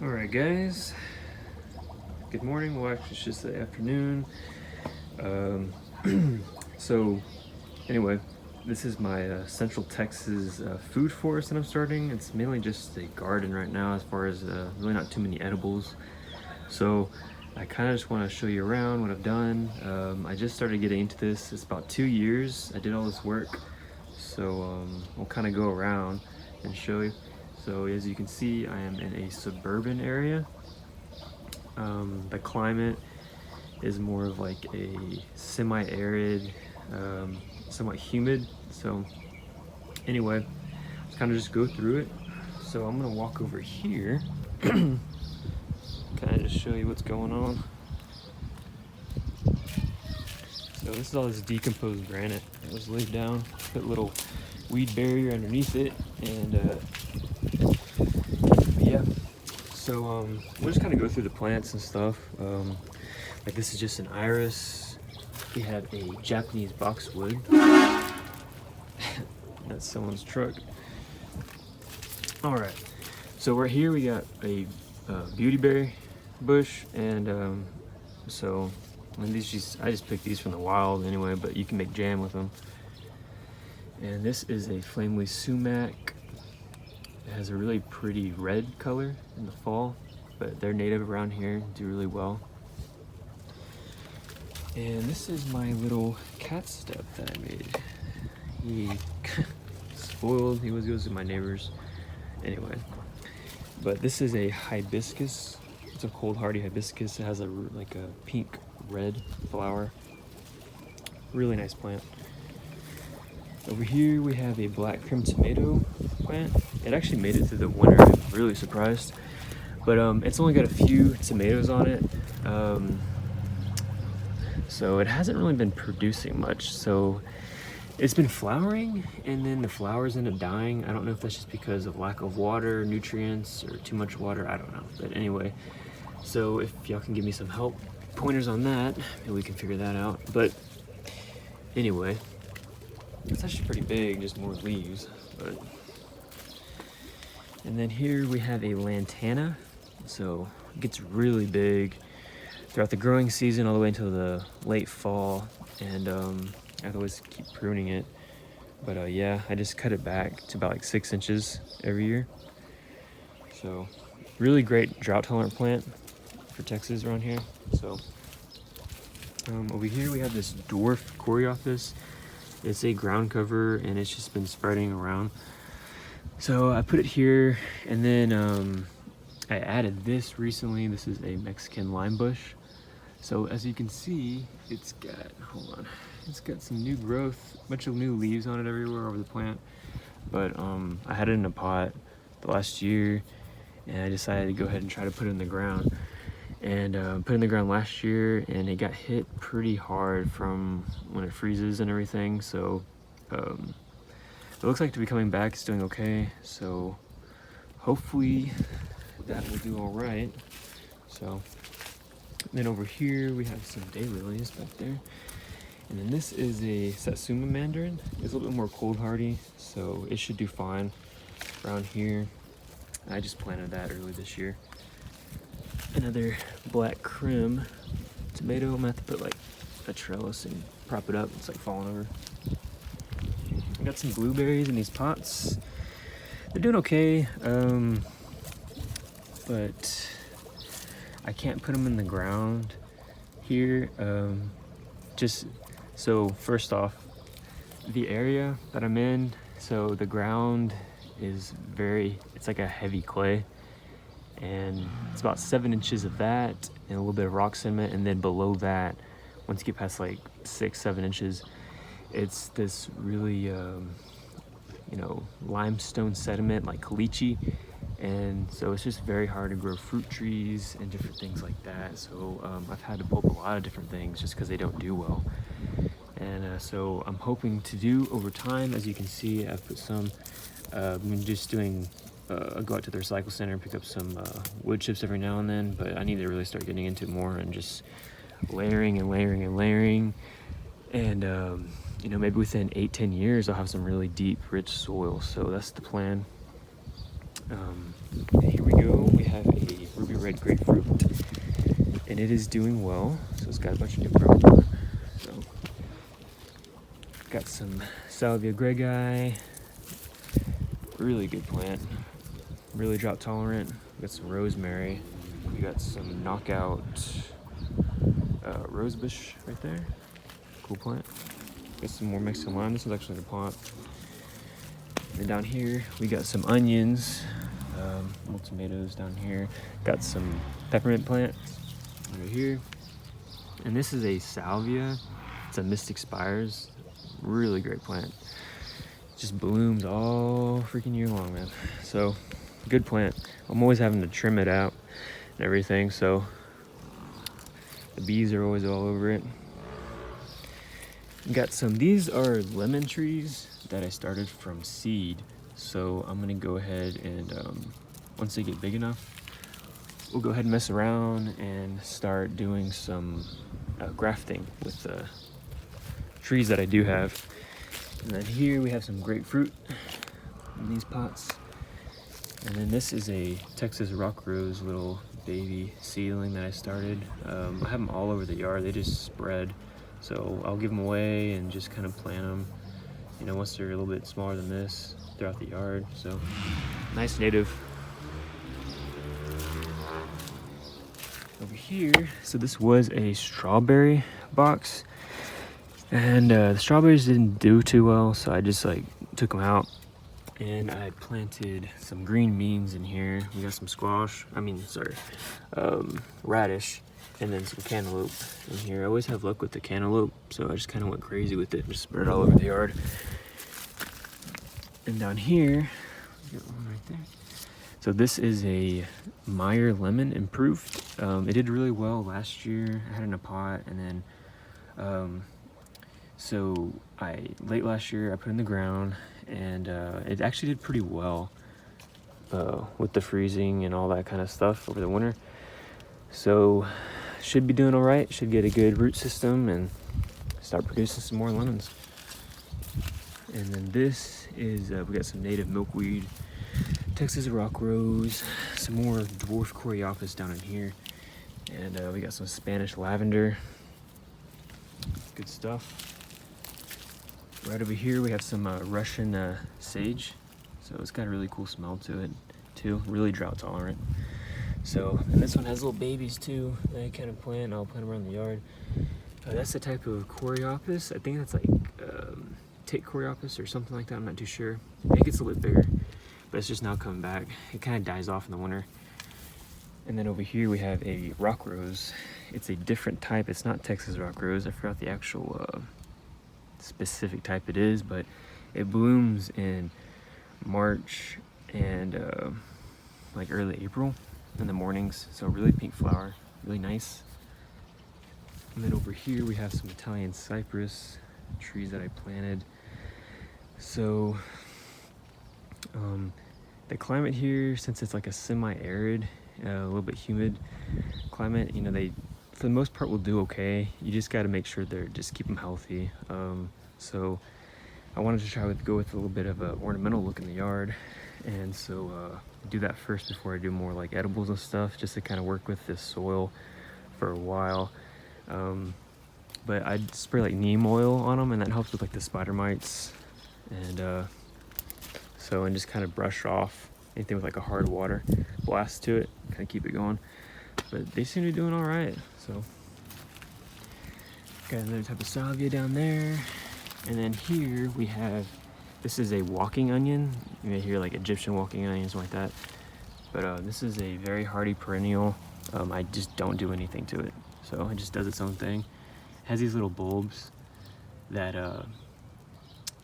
Alright guys, good morning. Well, actually it's just the afternoon. So anyway, this is my Central Texas food forest that I'm starting. It's mainly just a garden right now, as far as really not too many edibles. So I kind of just want to show you around what I've done. I just started getting into this. It's about 2 years I did all this work. So we'll kind of go around and show you. So as you can see, I am in a suburban area. The climate is more of like a semi-arid, somewhat humid. So anyway, let's kind of just go through it. So I'm gonna walk over here, kind of just show you what's going on. So this is all this decomposed granite that was laid down. Put a little weed barrier underneath it, and yeah. So we'll just kind of go through the plants and stuff. Like this is just an iris. We have a Japanese boxwood. That's someone's truck. All right. So right here we got a beautyberry bush, and and these I just picked these from the wild anyway, but you can make jam with them. And this is a flamely sumac. It has a really pretty red color in the fall, but they're native around here, do really well. And this is my little cat step that I made. He spoiled, he always goes to my neighbors. Anyway, but this is a hibiscus. It's a cold hardy hibiscus. It has like a pink red flower. Really nice plant. Over here we have a black cream tomato plant. It actually made it through the winter. I'm really surprised. But it's only got a few tomatoes on it. So it hasn't really been producing much. So it's been flowering, and then the flowers end up dying. I don't know if that's just because of lack of water, nutrients, or too much water. I don't know. But anyway, so if y'all can give me some help, pointers on that, maybe we can figure that out. But anyway, it's actually pretty big, just more leaves. But and then here we have a lantana. So it gets really big throughout the growing season all the way until the late fall, and I always keep pruning it. But yeah, I just cut it back to about like 6 inches every year. So really great drought tolerant plant for Texas around here. So over here we have this dwarf coreopsis. It's a ground cover, and it's just been spreading around. So I put it here, and then I added this recently. This is a Mexican lime bush. So as you can see, it's got some new growth, a bunch of new leaves on it everywhere over the plant. But I had it in a pot the last year, and I decided to go ahead and try to put it in the ground. And put it in the ground last year, and it got hit pretty hard from when it freezes and everything. So it looks like to be coming back. It's doing okay. So hopefully that will do all right. So then over here we have some daylilies back there. And then this is a Satsuma mandarin. It's a little bit more cold hardy, so it should do fine around here. I just planted that early this year. Another black crim tomato. I'm gonna have to put like a trellis and prop it up. It's like falling over. I got some blueberries in these pots. They're doing okay, but I can't put them in the ground here. Just so first off, the area that I'm in, so the ground is it's like a heavy clay, and it's about 7 inches of that and a little bit of rock sediment, and then below that, once you get past like 6-7 inches, it's this really limestone sediment like caliche, and so it's just very hard to grow fruit trees and different things like that. So I've had to pull up a lot of different things just because they don't do well. And so I'm hoping to do over time. As you can see, I've put some I'm just doing I go out to the recycle center and pick up some wood chips every now and then, but I need to really start getting into it more and just layering and layering and layering. And maybe within 8-10 years I'll have some really deep, rich soil. So that's the plan. And here we go. We have a red grapefruit, and it is doing well. So it's got a bunch of new growth on it. So got some salvia gregae, really good plant, really drought tolerant. We got some rosemary. We got some knockout rosebush right there. Cool plant. Got some more Mexican lime. This one's actually in a pot. And down here we got some onions, little tomatoes down here. Got some peppermint plants over here. And this is a salvia. It's a Mystic Spires. Really great plant. Just blooms all freaking year long, man. So good plant. I'm always having to trim it out and everything, so the bees are always all over it. Got some, these are lemon trees that I started from seed. So I'm gonna go ahead and once they get big enough, we'll go ahead and mess around and start doing some grafting with the trees that I do have. And then here we have some grapefruit in these pots. And then this is a Texas rock rose little baby seedling that I started. I have them all over the yard. They just spread. So I'll give them away and just kind of plant them, you know, once they're a little bit smaller than this throughout the yard. So nice native. Over here, so this was a strawberry box. And the strawberries didn't do too well, so I just like took them out. And I planted some green beans in here. We got some radish, and then some cantaloupe in here. I always have luck with the cantaloupe, so I just kind of went crazy with it, just spread it all over the yard. And down here, we got one right there. So this is a Meyer lemon improved. It did really well last year. I had it in a pot, and then so late last year I put it in the ground, and it actually did pretty well with the freezing and all that kind of stuff over the winter. So should be doing all right. Should get a good root system and start producing some more lemons. And then this is we got some native milkweed, Texas rock rose, some more dwarf coreopsis down in here, and we got some Spanish lavender. Good stuff. Right over here we have some Russian sage, so it's got a really cool smell to it too, really drought tolerant. So, and this one has little babies too that I kind of plant. I'll plant them around the yard. That's the type of coreopsis. I think that's like tick coreopsis or something like that. I'm not too sure. It gets a little bit bigger, but it's just now coming back. It kind of dies off in the winter. And then over here we have a rock rose. It's a different type. It's not Texas rock rose. I forgot the actual specific type it is, but it blooms in March and like early April in the mornings. So really pink flower, really nice. And then over here we have some Italian cypress trees that I planted. So the climate here, since it's like a semi-arid, a little bit humid climate, you know, they for the most part will do okay. You just got to make sure just keep them healthy. So I wanted to try go with a little bit of an ornamental look in the yard, and so do that first before I do more like edibles and stuff, just to kind of work with this soil for a while. But I'd spray like neem oil on them, and that helps with like the spider mites, and and just kind of brush off anything with like a hard water blast to it, kind of keep it going. But they seem to be doing all right. So got another type of salvia down there. And then here we have, this is a walking onion. You may hear like Egyptian walking onions, something like that. But this is a very hardy perennial. I just don't do anything to it. So it just does its own thing. It has these little bulbs that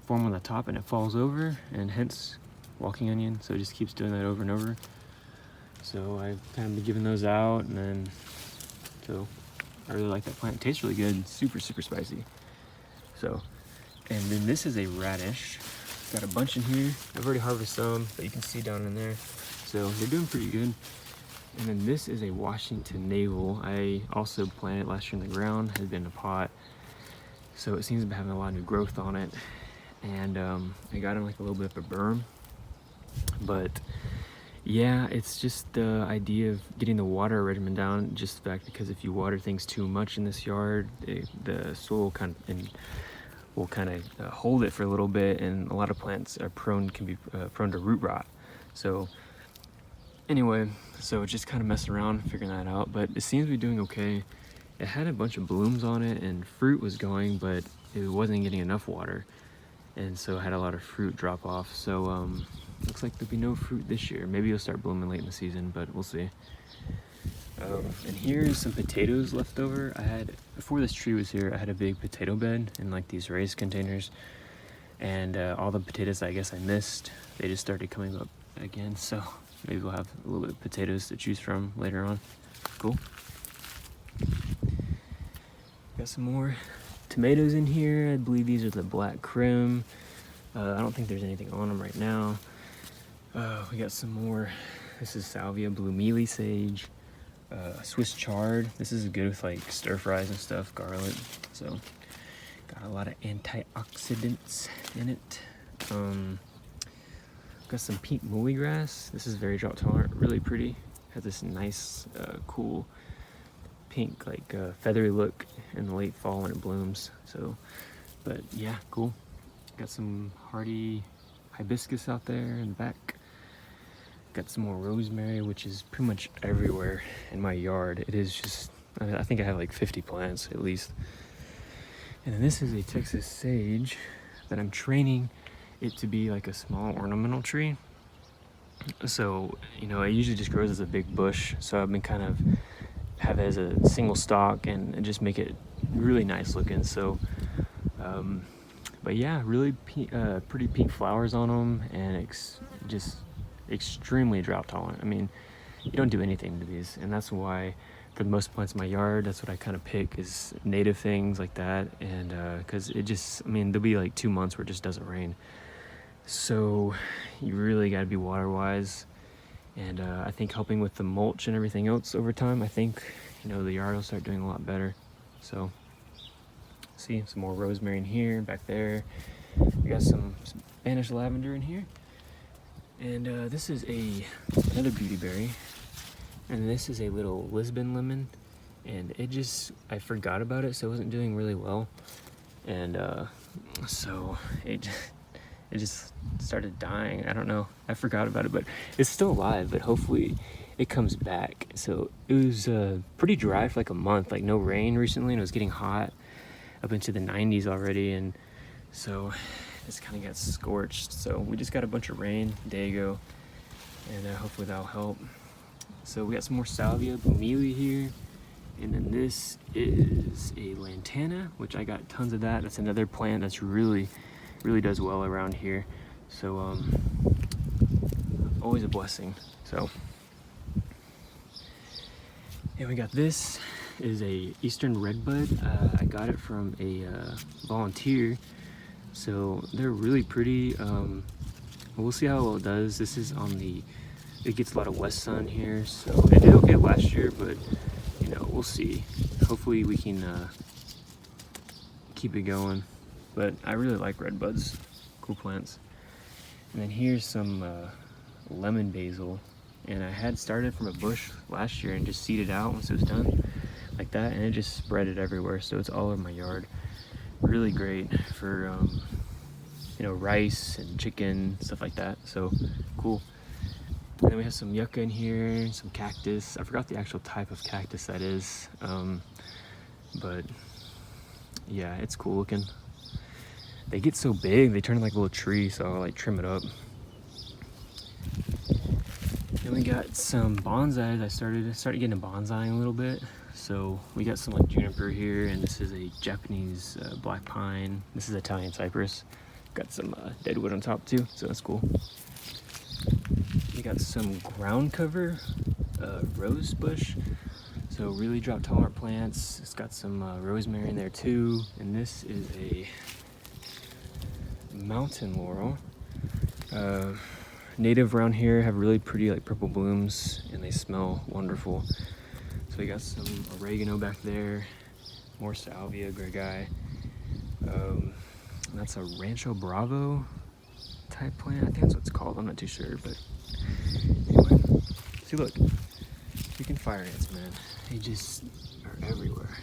form on the top, and it falls over, and hence walking onion. So it just keeps doing that over and over. So I've kind of been giving those out, and then, so I really like that plant. It tastes really good, super, super spicy. So, and then this is a radish. Got a bunch in here. I've already harvested some, but you can see down in there. So they're doing pretty good. And then this is a Washington navel. I also planted last year in the ground, has been in a pot. So it seems to be having a lot of new growth on it. And I got in like a little bit of a berm, but Yeah, it's just the idea of getting the water regimen down, just the fact because if you water things too much in this yard, the soil will kind of hold it for a little bit, and a lot of plants are can be prone to root rot. So anyway, so just kind of messing around figuring that out, but it seems to be doing okay. It had a bunch of blooms on it and fruit was going, but it wasn't getting enough water, and so I had a lot of fruit drop off. So looks like there'll be no fruit this year. Maybe it'll start blooming late in the season, but we'll see. And here's some potatoes left over. Before this tree was here, I had a big potato bed in like these raised containers, and all the potatoes I guess I missed, they just started coming up again, so maybe we'll have a little bit of potatoes to choose from later on. Cool. Got some more tomatoes in here. I believe these are the black crim. I don't think there's anything on them right now. We got some more. This is salvia, blue mealy sage, Swiss chard. This is good with like stir fries and stuff, garlic. So got a lot of antioxidants in it. Got some pink muhly grass. This is very drought tolerant, really pretty. Has this nice, cool pink, like feathery look in the late fall when it blooms. So, but yeah, cool. Got some hardy hibiscus out there in the back. Got some more rosemary, which is pretty much everywhere in my yard. It is just, I think I have like 50 plants at least. And then this is a Texas sage that I'm training it to be like a small ornamental tree. So, you know, it usually just grows as a big bush. So I've been kind of have it as a single stalk and just make it really nice looking. So, but yeah, really pretty pink flowers on them, and just extremely drought tolerant. I mean, you don't do anything to these, and that's why for the most plants in my yard, that's what I kind of pick is native things like that. And because it just, I mean, there'll be like 2 months where it just doesn't rain, so you really got to be water wise. And I think helping with the mulch and everything else over time, I think, you know, the yard will start doing a lot better. So see some more rosemary in here, back there. We got some Spanish lavender in here. And this is another beauty berry. And this is a little Lisbon lemon. And I forgot about it, so it wasn't doing really well. And so it just started dying. I don't know. I forgot about it, but it's still alive, but hopefully it comes back. So it was pretty dry for like a month, like no rain recently, and it was getting hot up into the 90s already. And so this kind of got scorched. So we just got a bunch of rain a day ago, and hopefully that'll help. So we got some more salvia, mealy here. And then this is a lantana, which I got tons of that. That's another plant that's really does well around here. So always a blessing. So, and we got this is a Eastern redbud. I got it from a volunteer. So they're really pretty. We'll see how well it does. This is it gets a lot of west sun here, so it did okay last year, but you know, we'll see. Hopefully we can keep it going. But I really like red buds, cool plants. And then here's some lemon basil. And I had started from a bush last year and just seeded out once it was done, like that, and it just spread it everywhere. So it's all over my yard. Really great for you know, rice and chicken, stuff like that. So cool. And then we have some yucca in here, some cactus. I forgot the actual type of cactus that is, but yeah, it's cool looking. They get so big, they turn into like a little tree, so I'll like trim it up. Then we got some bonsais. I started getting a bonsai a little bit. So we got some like juniper here, and this is a Japanese black pine. This is Italian cypress. Got some deadwood on top too, so that's cool. We got some ground cover rose bush. So really drought tolerant plants. It's got some rosemary in there too. And this is a mountain laurel. Native around here, have really pretty like purple blooms, and they smell wonderful. So we got some oregano back there, more salvia, gregae. That's a Rancho Bravo type plant. I think that's what it's called. I'm not too sure, but anyway. See, look, freaking fire ants, man. They just are everywhere.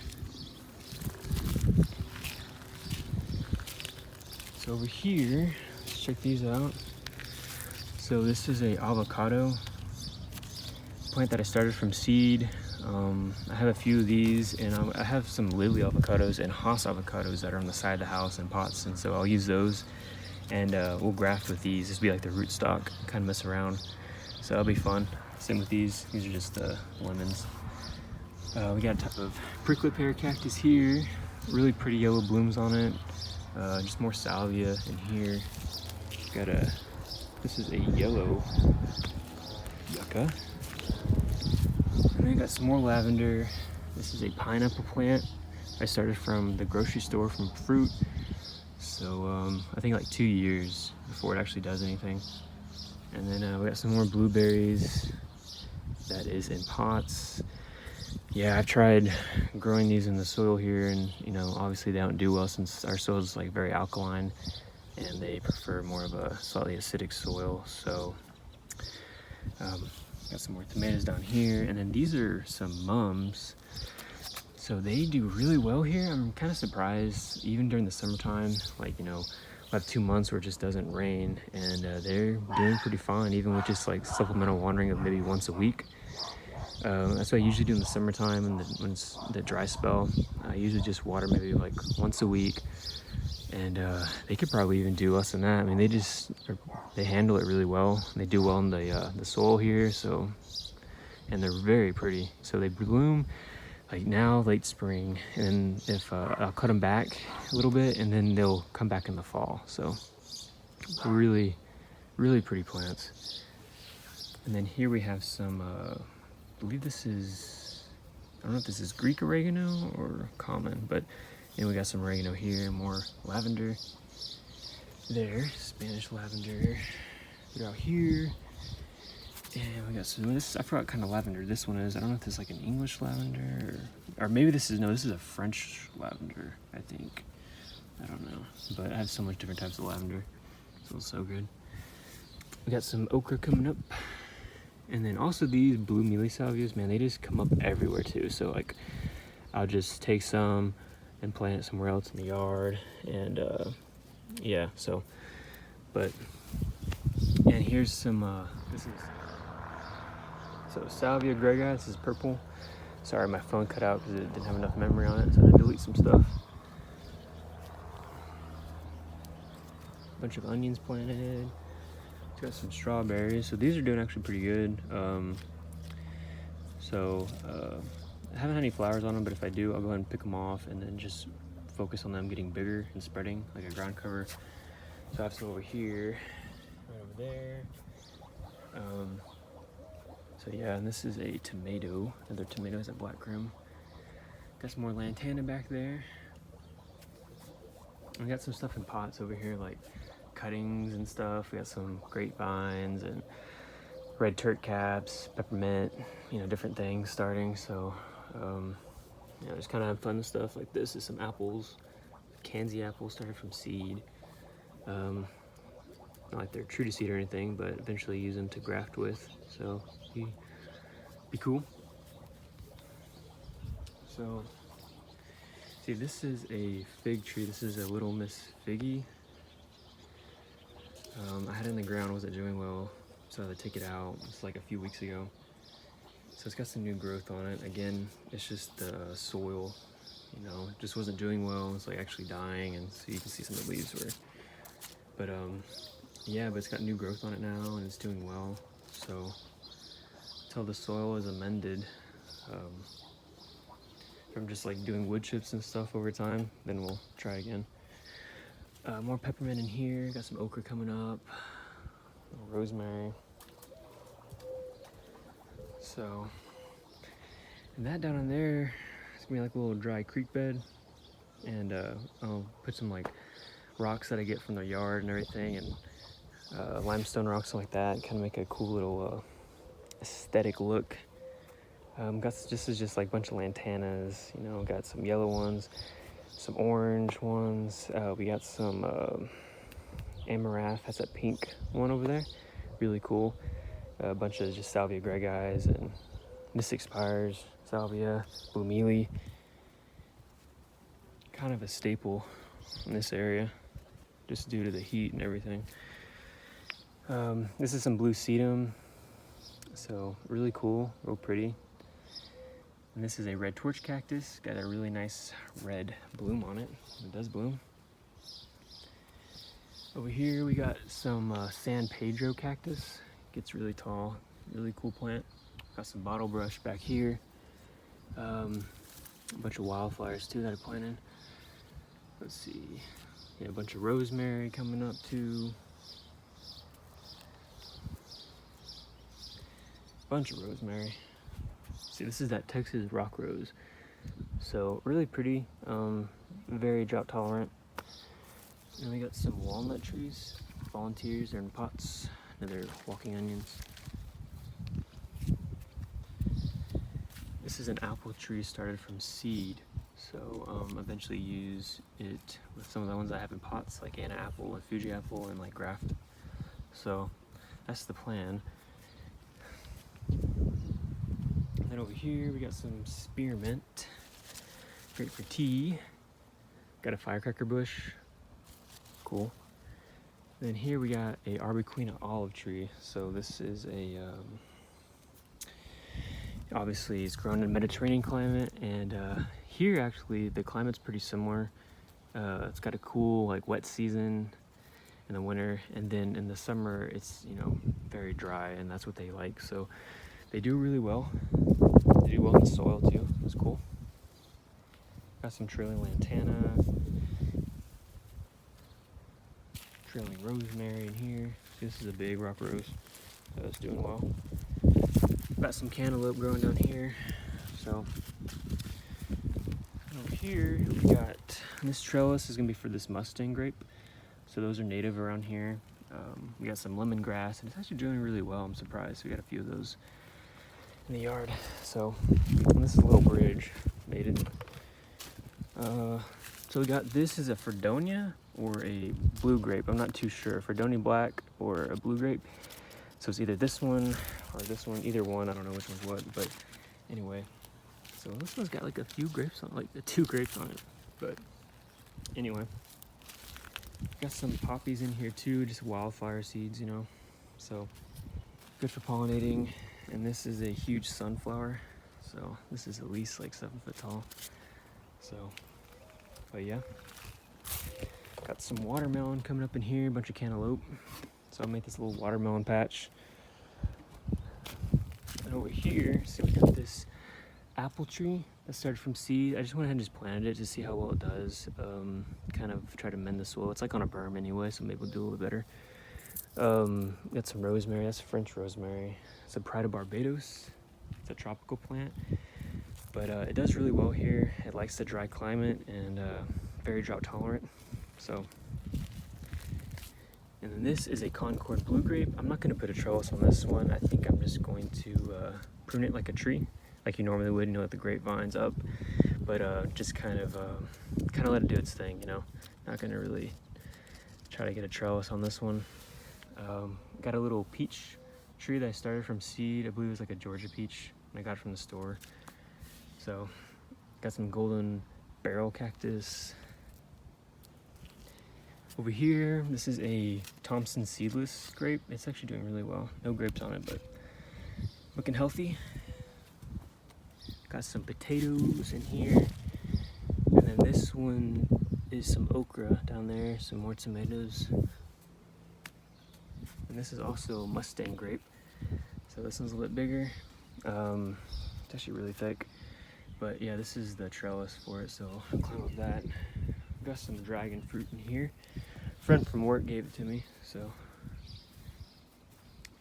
So over here, let's check these out. So this is a avocado plant that I started from seed. I have a few of these, and I have some lily avocados and Hass avocados that are on the side of the house in pots, and so I'll use those, and we'll graft with these. This will be like the rootstock, kind of mess around, so that'll be fun. Same with these are just lemons. We got a type of prickly pear cactus here, really pretty yellow blooms on it. Just more salvia in here. Got this is a yellow yucca. And then we got some more lavender. This is a pineapple plant. I started from the grocery store from fruit. So I think like 2 years before it actually does anything. And then we got some more blueberries. That is in pots. Yeah, I've tried growing these in the soil here, and you know, obviously they don't do well since our soil is like very alkaline, and they prefer more of a slightly acidic soil. So got some more tomatoes down here, and then these are some mums. So they do really well here. I'm kind of surprised, even during the summertime, like, you know, we have 2 months where it just doesn't rain, and they're doing pretty fine, even with just like supplemental watering of maybe once a week. That's what I usually do in the summertime, and when it's the dry spell, I usually just water maybe like once a week, and they could probably even do less than that. I mean, they handle it really well. They do well in the soil here, so, and they're very pretty. So they bloom like now, late spring, and if I'll cut them back a little bit, and then they'll come back in the fall. So really, really pretty plants. And then here we have some, I believe this is, I don't know if this is Greek oregano or common, but we got some oregano here, more lavender there, Spanish lavender. Put it out here, and we got some, this, I forgot what kind of lavender this one is. I don't know if this is like an English lavender, or maybe this is, no, this is a French lavender, I think. I don't know, but I have so much different types of lavender. It smells so good. We got some okra coming up. And then also these blue mealy salvias, man, they just come up everywhere too. So like, I'll just take some and plant it somewhere else in the yard. And yeah, so, but, and here's some, this is, so salvia gregae, this is purple. Sorry, my phone cut out because it didn't have enough memory on it, so I had to delete some stuff. Bunch of onions planted. It's got some strawberries, so these are doing actually pretty good. I haven't had any flowers on them, but if I do, I'll go ahead and pick them off and then just focus on them getting bigger and spreading like a ground cover. So I have some over here, right over there. So yeah, and this is a tomato. Another tomato has a black rim. Got some more lantana back there. We got some stuff in pots over here, like cuttings and stuff. We got some grapevines and red Turk caps, peppermint, you know, different things starting. So yeah, just kind of have fun stuff like this. Is some apples, Kanzi apples started from seed. Not like they're true to seed or anything, but eventually use them to graft with. So be cool. So see, this is a fig tree. This is a Little Miss Figgy. I had it in the ground, wasn't doing well, so I had to take it out. It's like a few weeks ago. So it's got some new growth on it. Again, it's just the soil, you know, it just wasn't doing well. It's like actually dying, and so you can see some of the leaves were, but yeah, but it's got new growth on it now, and it's doing well. So until the soil is amended, from just like doing wood chips and stuff over time, then we'll try again. More peppermint in here, got some okra coming up, rosemary. So, and that down in there, it's gonna be like a little dry creek bed. And I'll put some like rocks that I get from the yard and everything, and limestone rocks like that, kind of make a cool little aesthetic look. This is just like a bunch of lantanas, you know, got some yellow ones, some orange ones. We got some amaranth, that's that pink one over there, really cool. a bunch of just salvia gregis and mystic spires, salvia, blue mealy. Kind of a staple in this area, just due to the heat and everything. This is some blue sedum, so really cool, real pretty. And this is a red torch cactus, got a really nice red bloom on it. It does bloom. Over here we got some San Pedro cactus, gets really tall, really cool plant. Got some bottle brush back here. A bunch of wildflowers too that I planted. Let's see, yeah, a bunch of rosemary coming up too. Bunch of rosemary. See, this is that Texas rock rose. So really pretty, very drought tolerant. And we got some walnut trees, volunteers, they're in pots. Another walking onions. This is an apple tree started from seed. So eventually use it with some of the ones I have in pots, like Anna apple and Fuji apple and like graft. So that's the plan. And then over here we got some spearmint, great for tea. Got a firecracker bush, cool. Then here we got a Arbequina olive tree. So this is a obviously it's grown in Mediterranean climate, and here actually the climate's pretty similar. It's got a cool like wet season in the winter, and then in the summer it's, you know, very dry, and that's what they like. So they do really well. They do well in the soil too. That's cool. Got some trailing lantana, trailing rosemary in here. This is a big rock rose. That's doing well. Got some cantaloupe growing down here. So over here we got this trellis is gonna be for this Mustang grape. So those are native around here. We got some lemongrass, and it's actually doing really well. I'm surprised. We got a few of those in the yard. So and this is a little bridge made it. So we got, this is a Fredonia or a blue grape. I'm not too sure. Fredonia black or a blue grape. So it's either this one or this one, either one. I don't know which one's what, but anyway. So this one's got like a few grapes on, like 2 grapes on it. But anyway, got some poppies in here too, just wildflower seeds, you know. So good for pollinating. And this is a huge sunflower. So this is at least like 7 foot tall. So, but yeah. Got some watermelon coming up in here, a bunch of cantaloupe. So I'll make this little watermelon patch. And over here, see, we got this apple tree that started from seed. I just went ahead and just planted it to see how well it does. Kind of try to mend the soil. It's like on a berm anyway, so maybe we'll do a little better. Got some rosemary. That's French rosemary. It's a Pride of Barbados. It's a tropical plant, but it does really well here. It likes the dry climate and very drought tolerant. So. And then this is a Concord blue grape. I'm not going to put a trellis on this one. I think I'm just going to prune it like a tree, like you normally would, you know, let the grapevines up. But just kind of let it do its thing, you know. Not going to really try to get a trellis on this one. Got a little peach tree that I started from seed. I believe it was like a Georgia peach, and I got it from the store. So got some golden barrel cactus. Over here, this is a Thompson seedless grape. It's actually doing really well. No grapes on it, but looking healthy. Got some potatoes in here. And then this one is some okra down there, some more tomatoes. And this is also Mustang grape. So this one's a little bit bigger. It's actually really thick. But yeah, this is the trellis for it, so I'll climb up that. Got some dragon fruit in here. A friend from work gave it to me, so.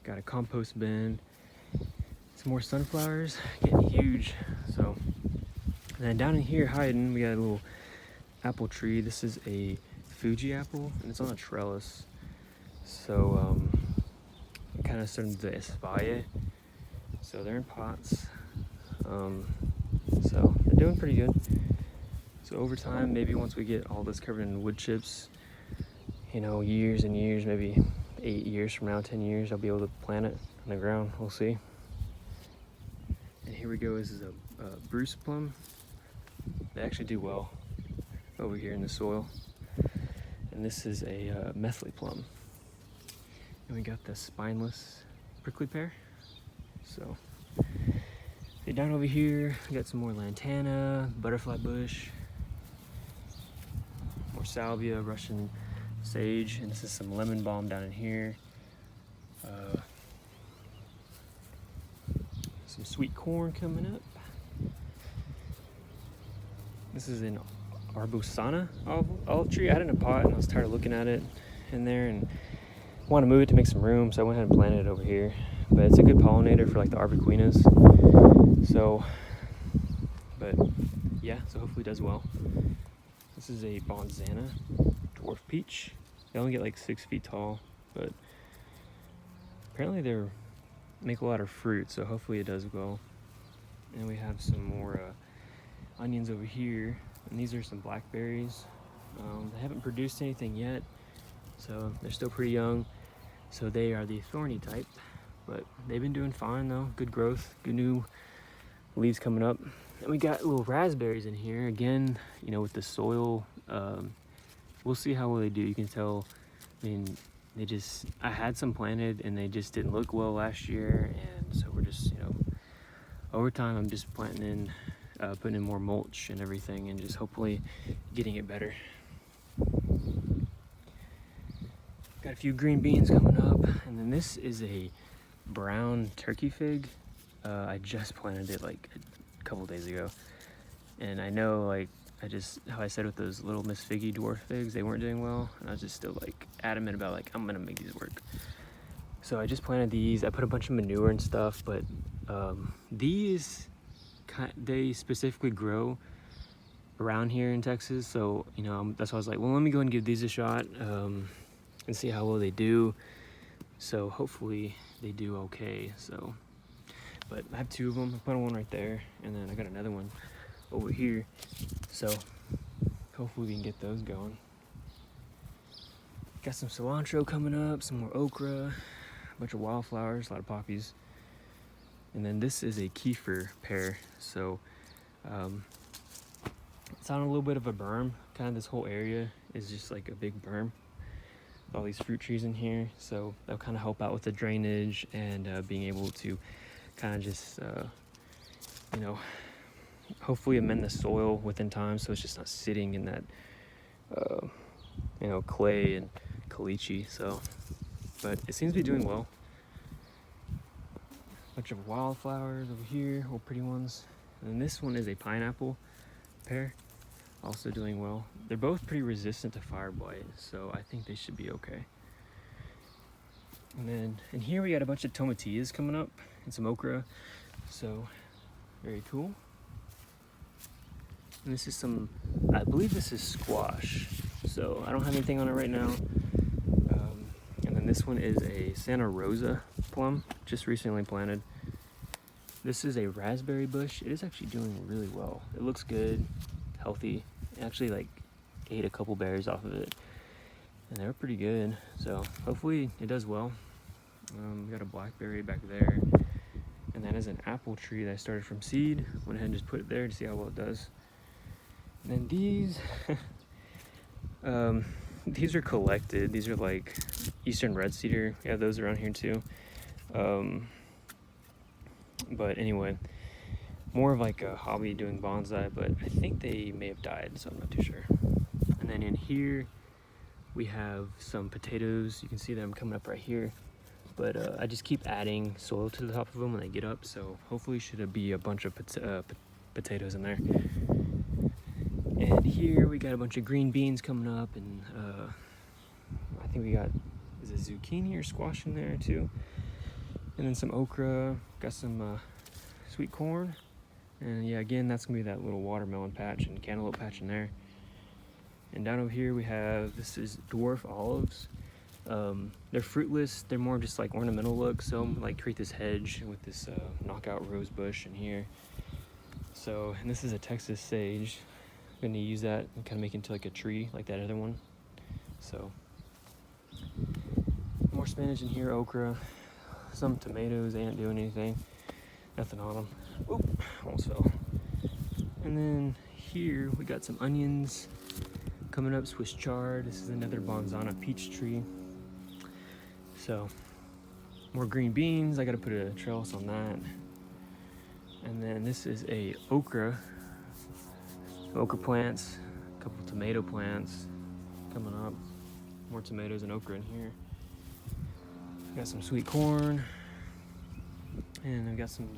Got a compost bin. Some more sunflowers, getting huge. So, and then down in here hiding, we got a little apple tree. This is a Fuji apple, and it's on a trellis. So, it kind of started to espalier. So they're in pots. So they're doing pretty good. So over time, maybe once we get all this covered in wood chips, you know, years and years, maybe 8 years from now, 10 years, I'll be able to plant it in the ground, we'll see. And here we go, this is a Bruce plum. They actually do well over here in the soil. And this is a methley plum. And we got the spineless prickly pear. So, down over here, we got some more lantana, butterfly bush, more salvia, Russian sage, and this is some lemon balm down in here. Some sweet corn coming up. This is an arbusana olive tree. I had it in a pot and I was tired of looking at it in there and want to move it to make some room, so I went ahead and planted it over here. But it's a good pollinator for like the arbuquinas. So, but yeah, so hopefully it does well. This is a Bonsai dwarf peach. They only get like 6 feet tall, but apparently they make a lot of fruit, so hopefully it does well. And we have some more onions over here, and these are some blackberries. They haven't produced anything yet, so they're still pretty young. So they are the thorny type, but they've been doing fine though. Good growth, good new leaves coming up. And we got little raspberries in here again, you know, with the soil. We'll see how well they do. You can tell, I mean, I had some planted and they just didn't look well last year, and so we're just, you know, over time I'm just planting in, putting in more mulch and everything, and just hopefully getting it better. Got a few green beans coming up, and then this is a brown turkey fig. I just planted it like a couple days ago, and I know, like, how I said with those little Miss Figgy dwarf figs, they weren't doing well, and I was just still like adamant about like, I'm gonna make these work. So I just planted these. I put a bunch of manure and stuff, but these, they specifically grow around here in Texas, so, you know, that's why I was like, well, let me go and give these a shot and see how well they do. So hopefully they do okay. So, but I have 2 of them. I put one right there, and then I got another one over here, so hopefully we can get those going. Got some cilantro coming up, some more okra, a bunch of wildflowers, a lot of poppies, and then this is a kefir pear. So it's on a little bit of a berm. Kind of this whole area is just like a big berm with all these fruit trees in here, so that'll kind of help out with the drainage and being able to kind of just you know, hopefully amend the soil within time, so it's just not sitting in that you know, clay and caliche. So, but it seems to be doing well. Bunch of wildflowers over here, little pretty ones. And then this one is a pineapple pear, also doing well. They're both pretty resistant to fire blight, so I think they should be okay. And then in here we got a bunch of tomatillas coming up and some okra, so very cool. And this is some, I believe this is squash, so I don't have anything on it right now. And then this one is a Santa Rosa plum, just recently planted. This is a raspberry bush. It is actually doing really well. It looks good, healthy. I actually like ate a couple berries off of it, and they were pretty good. So hopefully it does well. We got a blackberry back there, and that is an apple tree that I started from seed. Went ahead and just put it there to see how well it does. And then these, these are collected. These are like Eastern red cedar. We have those around here too. But anyway, more of like a hobby doing bonsai, but I think they may have died, so I'm not too sure. And then in here, we have some potatoes. You can see them coming up right here. But I just keep adding soil to the top of them when they get up, so hopefully should be a bunch of potatoes in there. And here we got a bunch of green beans coming up, and I think we got, is it zucchini or squash in there too? And then some okra, got some sweet corn, and yeah, again, that's gonna be that little watermelon patch and cantaloupe patch in there. And down over here we have, this is dwarf olives. They're fruitless, they're more just like ornamental look, so I'm like create this hedge with this knockout rose bush in here. So, and this is a Texas sage. I'm gonna use that and kind of make it into like a tree like that other one. So more spinach in here, okra, Some tomatoes, they ain't doing anything. Nothing on them. Oop, almost fell. And then here we got some onions coming up, Swiss chard. This is another Bonsai peach tree. So more green beans. I gotta put a trellis on that. And then this is a okra plants, a couple tomato plants coming up. More tomatoes and okra in here. Got some sweet corn, and I've got some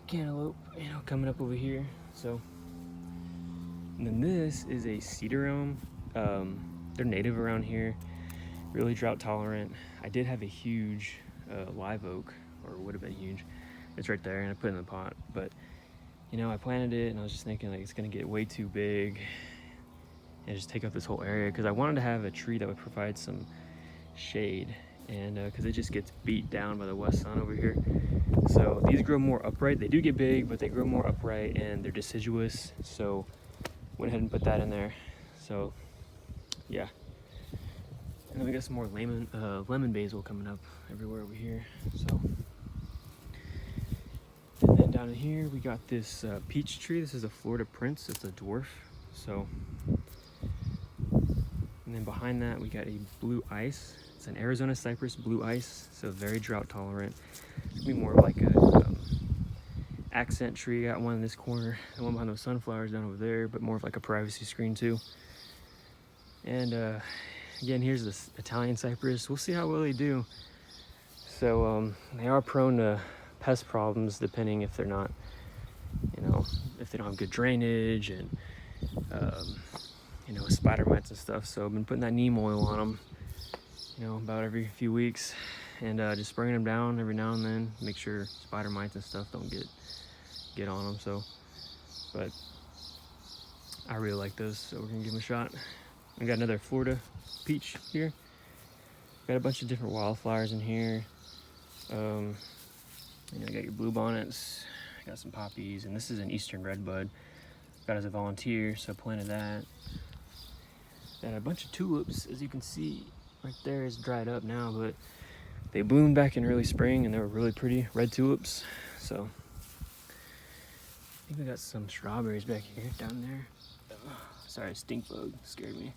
cantaloupe, coming up over here. So, and then this is a cedar elm. They're native around here, really drought tolerant. I did have a huge live oak, or would have been huge. It's right there, and I put it in the pot. But I planted it, and I was just thinking like it's gonna get way too big and just take up this whole area, because I wanted to have a tree that would provide some shade, and because it just gets beat down by the west sun over here. So these grow more upright. They do get big, but they grow more upright, and they're deciduous. So went ahead and put that in there. So yeah. And then we got some more lemon basil coming up everywhere over here. So, and then down in here we got this peach tree. This is a Florida Prince. It's a dwarf. So, and then behind that we got a blue ice. It's an Arizona cypress blue ice, so very drought tolerant. It's gonna be more like a accent tree. Got one in this corner, the one behind those sunflowers down over there, but more of like a privacy screen too. And again, here's this Italian cypress. We'll see how well they do. So they are prone to pest problems, depending if they're not, if they don't have good drainage and spider mites and stuff. So I've been putting that neem oil on them, about every few weeks, and just spraying them down every now and then, make sure spider mites and stuff don't get on them. So, but I really like those, so we're gonna give them a shot. We got another Florida peach here. Got a bunch of different wildflowers in here. Got your blue bonnets, got some poppies, and this is an eastern redbud. Got as a volunteer, so I planted that. Got a bunch of tulips, as you can see right there. Is dried up now, but they bloomed back in early spring, and they were really pretty red tulips. So I think we got some strawberries back here, down there. Sorry, a stink bug scared me.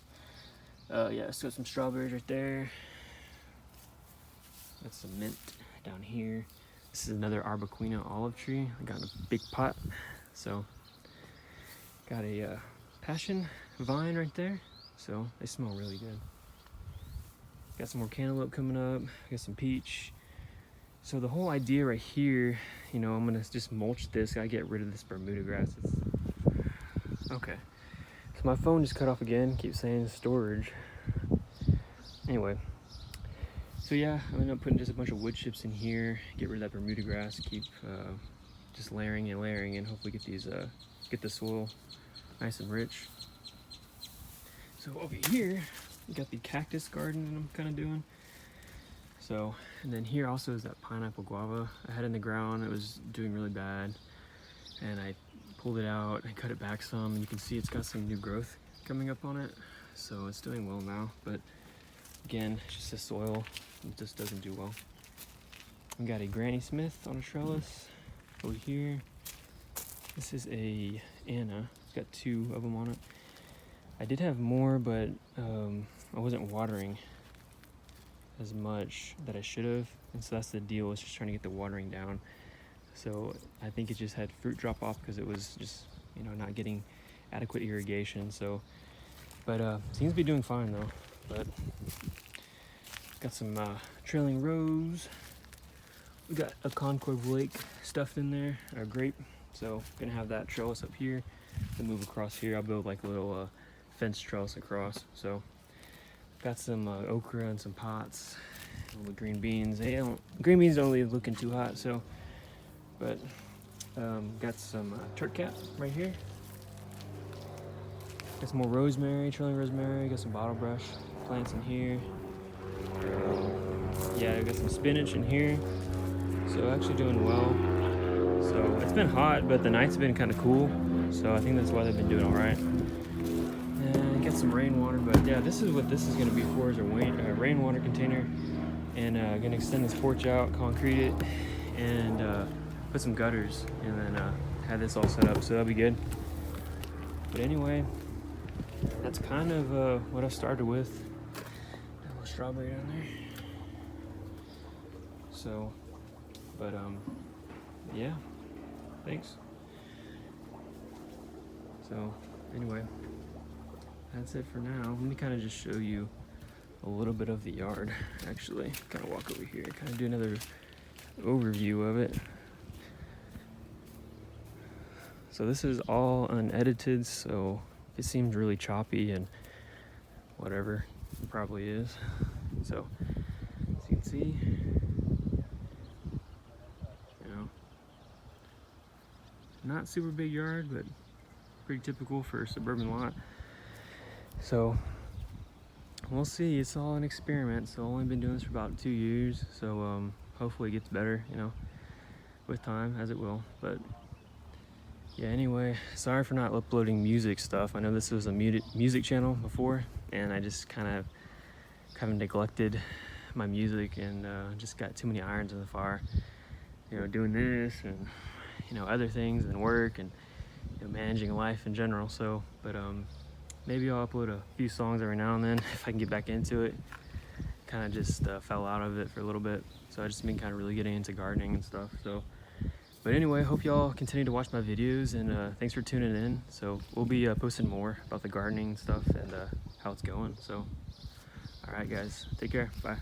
Yeah, so got some strawberries right there. Got some mint down here. This is another Arbequina olive tree. I got in a big pot. So got a passion vine right there. So they smell really good. Got some more cantaloupe coming up. Got some peach. So the whole idea right here, I'm gonna just mulch this. I get rid of this Bermuda grass. Okay. So my phone just cut off again. Keeps saying storage. Anyway. So yeah, I'm gonna putting just a bunch of wood chips in here. Get rid of that Bermuda grass. Keep just layering and hopefully get the soil nice and rich. So over here, we got the cactus garden that I'm kind of doing. So, and then here also is that pineapple guava I had in the ground. It was doing really bad, and I pulled it out and cut it back some, and you can see it's got some new growth coming up on it. So it's doing well now, but again, it's just the soil. It just doesn't do well. We got a Granny Smith on a trellis over here. This is a Anna. It's got 2 of them on it. I did have more, but I wasn't watering as much that I should have, and so that's the deal. It's just trying to get the watering down. So I think it just had fruit drop off because it was just not getting adequate irrigation. So, but seems to be doing fine though. But got some trailing rose. We got a Concord Lake stuffed in there, a grape. So gonna have that trellis up here. Then move across here. I'll build like a little fence trellis across. So got some okra and some pots. All the green beans. Green beans don't leave looking too hot. So, but got some turk cap right here. Got some more rosemary, trailing rosemary. Got some bottle brush plants in here. Yeah, I got some spinach in here. So actually doing well. So it's been hot, but the nights have been kind of cool. So I think that's why they've been doing all right. And get some rainwater, but yeah, this is what this is going to be for, is a rainwater container. and gonna extend this porch out, concrete it, and put some gutters, and then have this all set up, so that'll be good. But anyway, that's kind of what I started with. Got a little strawberry down there. So, but yeah, thanks. So anyway, that's it for now. Let me kind of just show you a little bit of the yard, actually. Kind of walk over here, kind of do another overview of it. So this is all unedited, so it seems really choppy and whatever, it probably is. So as you can see, you know, not super big yard, but pretty typical for a suburban lot. So we'll see. It's all an experiment. So I've only been doing this for about 2 years. So hopefully it gets better, you know, with time, as it will. But yeah, anyway, sorry for not uploading music stuff. I know this was a music channel before, and I just kind of neglected my music, and just got too many irons in the fire, you know, doing this and, you know, other things and work and, you know, managing life in general. So, but maybe I'll upload a few songs every now and then if I can get back into it. Kind of just fell out of it for a little bit, so I just been kind of really getting into gardening and stuff. So, but anyway, hope y'all continue to watch my videos, and thanks for tuning in. So we'll be posting more about the gardening stuff and how it's going. So all right guys, take care, bye.